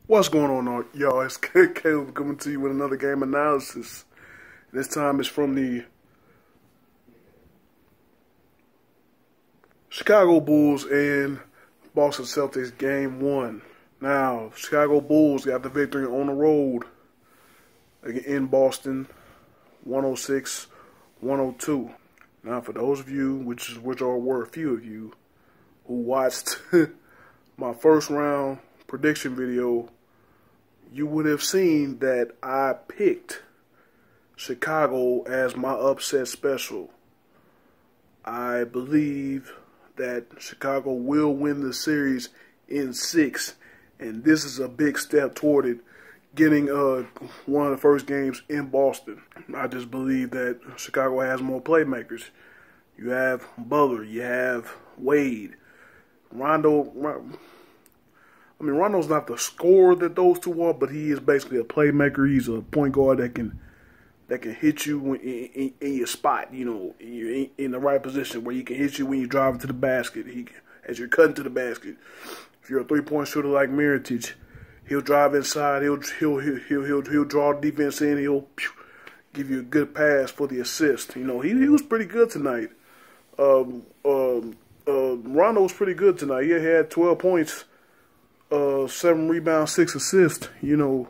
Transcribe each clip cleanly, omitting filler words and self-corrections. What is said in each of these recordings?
What's going on, y'all? It's Caleb coming to you with another game analysis. This time it's from the Chicago Bulls and Boston Celtics Game 1. Now, Chicago Bulls got the victory on the road in Boston, 106-102. Now, for those of you, which were a few of you, who watched my first round prediction video, you would have seen that I picked Chicago as my upset special. I believe that Chicago will win the series in 6, and this is a big step toward it, getting one of the first games in Boston. I just believe that Chicago has more playmakers. You have Butler, you have Wade, Rondo's not the scorer that those two are, but he is basically a playmaker. He's a point guard that can hit you in your spot, you know, in the right position where he can hit you when you're driving to the basket. As you're cutting to the basket. If you're a three-point shooter like Mirotic, he'll drive inside. He'll draw defense in. He'll give you a good pass for the assist. You know, he was pretty good tonight. Rondo was pretty good tonight. He had 12 points. 7 rebounds, 6 assists. You know,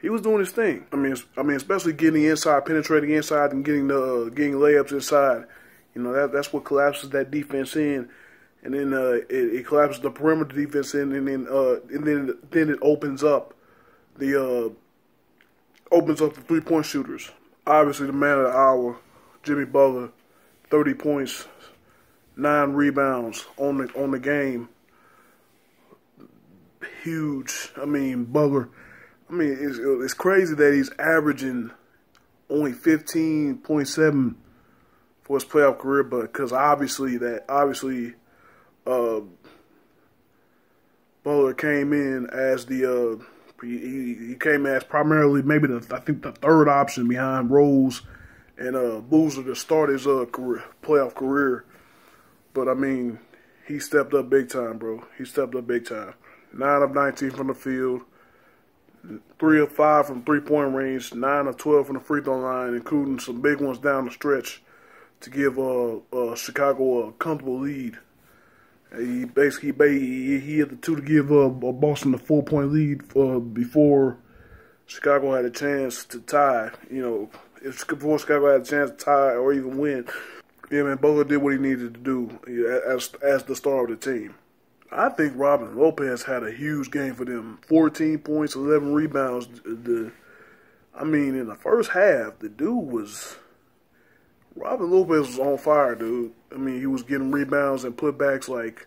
he was doing his thing. I mean, especially getting inside, penetrating inside, and getting layups inside. You know, that's what collapses that defense in, and then it collapses the perimeter defense in, and then it opens up the 3-point shooters. Obviously, the man of the hour, Jimmy Butler, 30 points, 9 rebounds on the game. Huge. I mean, Butler. I mean, it's crazy that he's averaging only 15.7 for his playoff career, but because obviously Butler came in as the he came as primarily maybe I think the third option behind Rose and Boozer to start his playoff career. But I mean, he stepped up big time, bro. He stepped up big time. 9 of 19 from the field, 3 of 5 from three-point range, 9 of 12 from the free throw line, including some big ones down the stretch to give Chicago a comfortable lead. He hit the 2 to give Boston a 4-point lead before Chicago had a chance to tie. You know, before Chicago had a chance to tie or even win. Yeah, man, Butler did what he needed to do as the star of the team. I think Robin Lopez had a huge game for them. 14 points, 11 rebounds. I mean, in the first half, Robin Lopez was on fire, dude. I mean, he was getting rebounds and putbacks like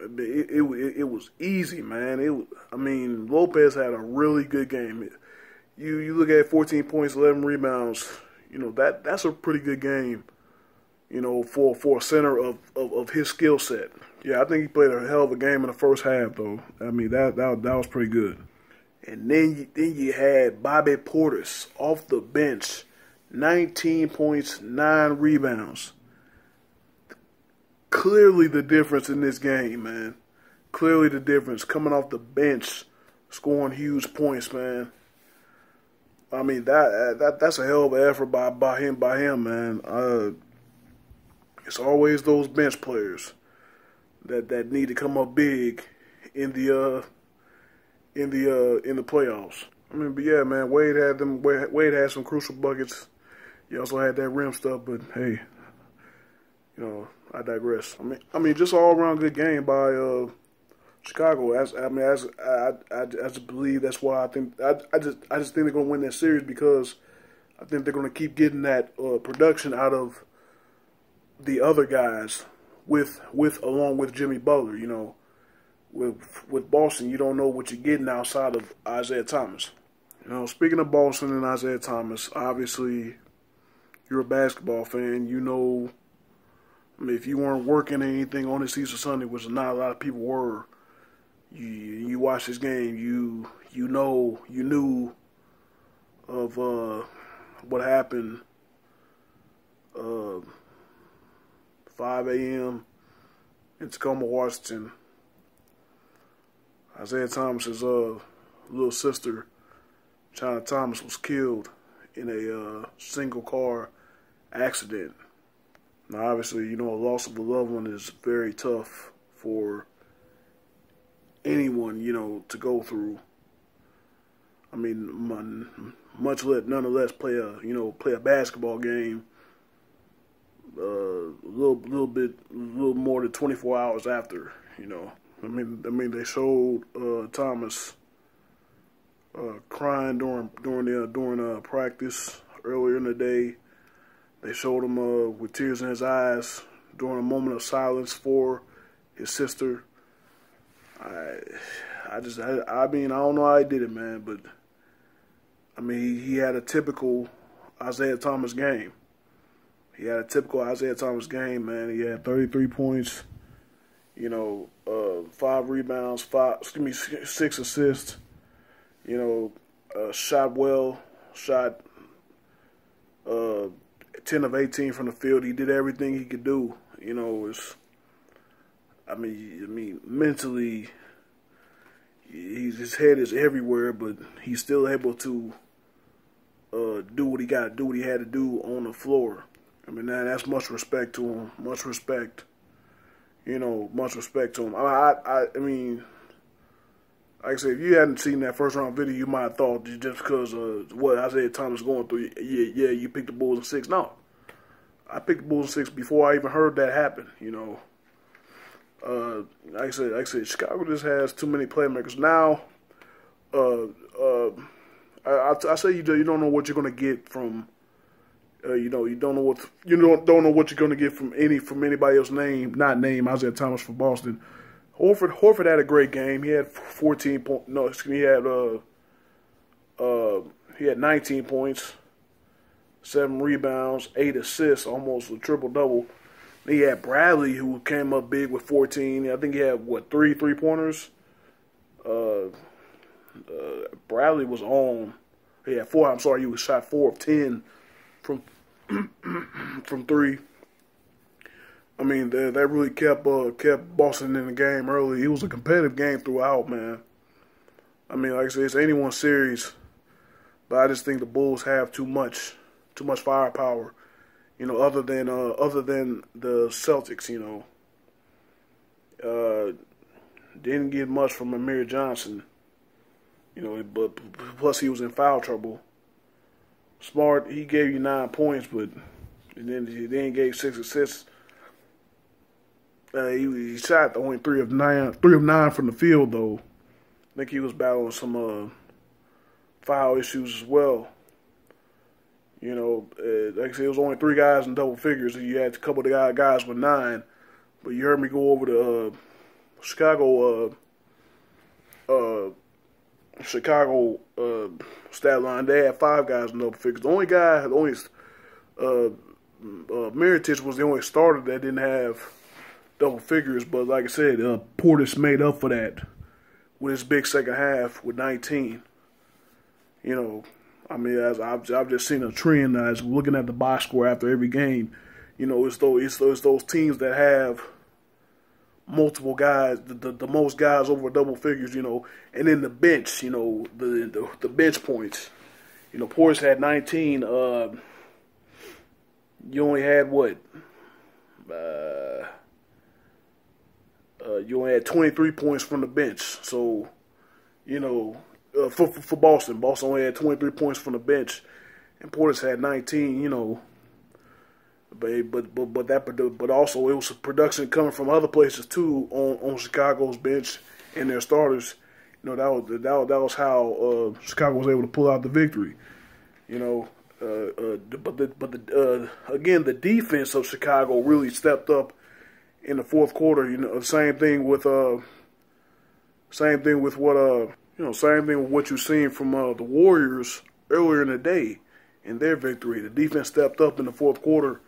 it was easy, man. I mean, Lopez had a really good game. You look at 14 points, 11 rebounds. You know, that's a pretty good game. You know, for a center of his skill set. Yeah, I think he played a hell of a game in the first half, though. I mean, that was pretty good. And then you had Bobby Portis off the bench, 19 points, 9 rebounds. Clearly the difference in this game, man. Clearly the difference. Coming off the bench, scoring huge points, man. I mean, that's a hell of an effort by him, man. It's always those bench players that need to come up big in the playoffs. I mean, but yeah, man, Wade had some crucial buckets. He also had that rim stuff, but hey, you know, I digress. I mean, just all around good game by Chicago. I just believe that's why I just think they're gonna win that series, because I think they're gonna keep getting that production out of the other guys along with Jimmy Butler. You know, with Boston, you don't know what you're getting outside of Isaiah Thomas. You know, speaking of Boston and Isaiah Thomas, obviously you're a basketball fan. You know, I mean, if you weren't working anything on this Easter Sunday, which not a lot of people were, you watched this game, you knew of what happened. 5 a.m. in Tacoma, Washington. Isaiah Thomas's little sister, China Thomas, was killed in a single car accident. Now, obviously, you know, a loss of a loved one is very tough for anyone, you know, to go through. I mean, nonetheless, play a basketball game a little more than 24 hours after. You know, I mean, they showed Thomas crying during practice earlier in the day. They showed him with tears in his eyes during a moment of silence for his sister. I mean, I don't know how he did it, man, but I mean, he had a typical Isaiah Thomas game. He had a typical Isaiah Thomas game, man. He had 33 points, you know, 5 rebounds, 6 assists. You know, shot well, shot 10 of 18 from the field. He did everything he could do. You know, I mean, mentally, his head is everywhere, but he's still able to do what he got to do, what he had to do on the floor. I mean, that's much respect to him. Much respect. You know, much respect to him. I mean, like I said, if you hadn't seen that first round video, you might have thought just because of what Isaiah Thomas going through, yeah, you picked the Bulls in 6. No, I picked the Bulls in 6 before I even heard that happen. You know, like I said, Chicago just has too many playmakers now. I say you don't know what you're gonna get from. You don't know what you're gonna get from anybody else not named Isaiah Thomas for Boston. Horford had a great game. He had 14 points. No, excuse me. He had 19 points, 7 rebounds, 8 assists, almost a triple-double. He had Bradley, who came up big with 14. I think he had, 3 3-pointers? Bradley was on. He had 4. I'm sorry, he shot 4 of 10 from from 3. I mean, that really kept Boston in the game early. It was a competitive game throughout, man. I mean, like I said, it's anyone's series, but I just think the Bulls have too much firepower. You know, other than the Celtics. You know, didn't get much from Amir Johnson. You know, but plus he was in foul trouble. Smart, he gave you 9 points, but then gave 6 assists. He shot only 3 of 9 from the field, though. I think he was battling some foul issues as well. You know, like I said, it was only 3 guys in double figures, and you had a couple of guys with 9. But you heard me go over the Chicago stat line. They had 5 guys in double figures. The only guy, Mirotic was the only starter that didn't have double figures. But like I said, Portis made up for that with his big second half with 19. You know, I mean, as I've just seen a trend as looking at the box score after every game. You know, it's those teams that have multiple guys, the most guys over double figures, you know, and then the bench, you know, the bench points. You know, Portis had 19. You only had what? You only had 23 points from the bench. So, you know, for Boston only had 23 points from the bench, and Portis had 19. You know. But also it was production coming from other places too on Chicago's bench and their starters. You know, that was how Chicago was able to pull out the victory. You know, again, the defense of Chicago really stepped up in the fourth quarter. You know, same thing with what you've seen from the Warriors earlier in the day in their victory. The defense stepped up in the fourth quarter.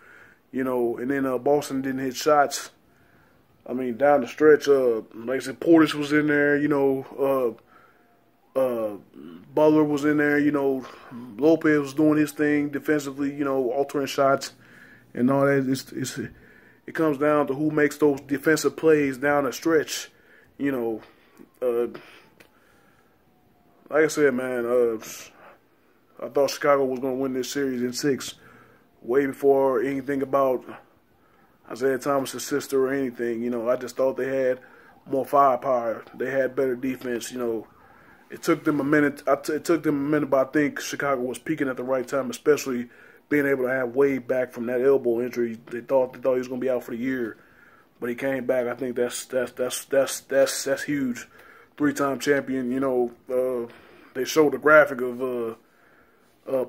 You know, and then Boston didn't hit shots. I mean, down the stretch, like I said, Portis was in there. You know, Butler was in there. You know, Lopez was doing his thing defensively. You know, altering shots and all that. It comes down to who makes those defensive plays down the stretch. You know, like I said, man, I thought Chicago was going to win this series in 6 way before anything about Isaiah Thomas's sister or anything. You know, I just thought they had more firepower. They had better defense. You know, it took them a minute. It took them a minute, but I think Chicago was peaking at the right time, especially being able to have Wade back from that elbow injury. They thought he was going to be out for the year, but he came back. I think that's huge. 3-time champion. You know, they showed a graphic of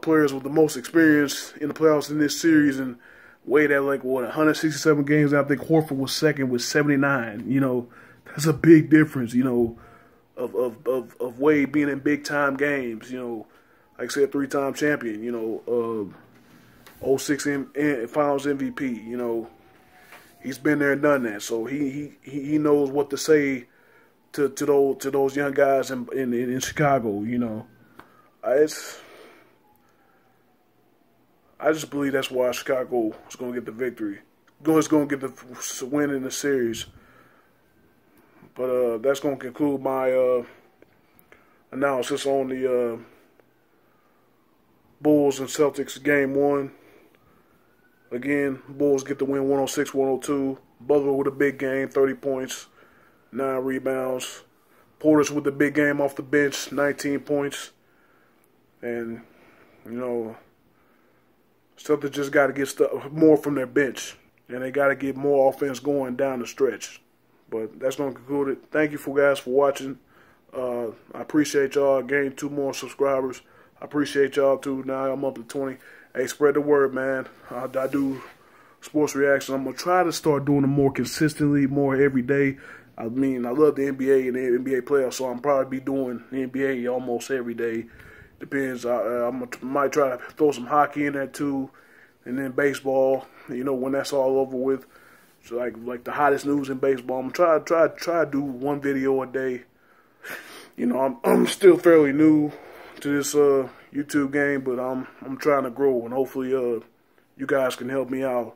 players with the most experience in the playoffs in this series, and Wade had like 167 games. I think Horford was second with 79. You know, that's a big difference. You know, of Wade being in big time games. You know, like I said, 3-time champion. You know, 06 Finals MVP. You know, he's been there and done that, so he knows what to say to those young guys in Chicago. You know, I just believe that's why Chicago is going to get the victory. It's going to get the win in the series. But that's going to conclude my analysis on the Bulls and Celtics game 1. Again, Bulls get the win 106-102. Butler with a big game, 30 points, 9 rebounds. Portis with the big game off the bench, 19 points. And, you know, Celtics just got to get more from their bench. And they got to get more offense going down the stretch. But that's going to conclude it. Thank you guys for watching. I appreciate y'all. I gained 2 more subscribers. I appreciate y'all too. Now I'm up to 20. Hey, spread the word, man. I do sports reactions. I'm going to try to start doing them more consistently, more every day. I mean, I love the NBA and the NBA playoffs, so I'm probably be doing the NBA almost every day. Depends. I might try to throw some hockey in there too, and then baseball. You know, when that's all over with, so like the hottest news in baseball. I'm try to do 1 video a day. You know, I'm still fairly new to this YouTube game, but I'm trying to grow, and hopefully you guys can help me out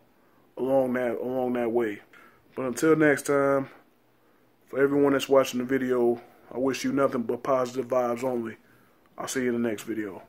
along that way. But until next time, for everyone that's watching the video, I wish you nothing but positive vibes only. I'll see you in the next video.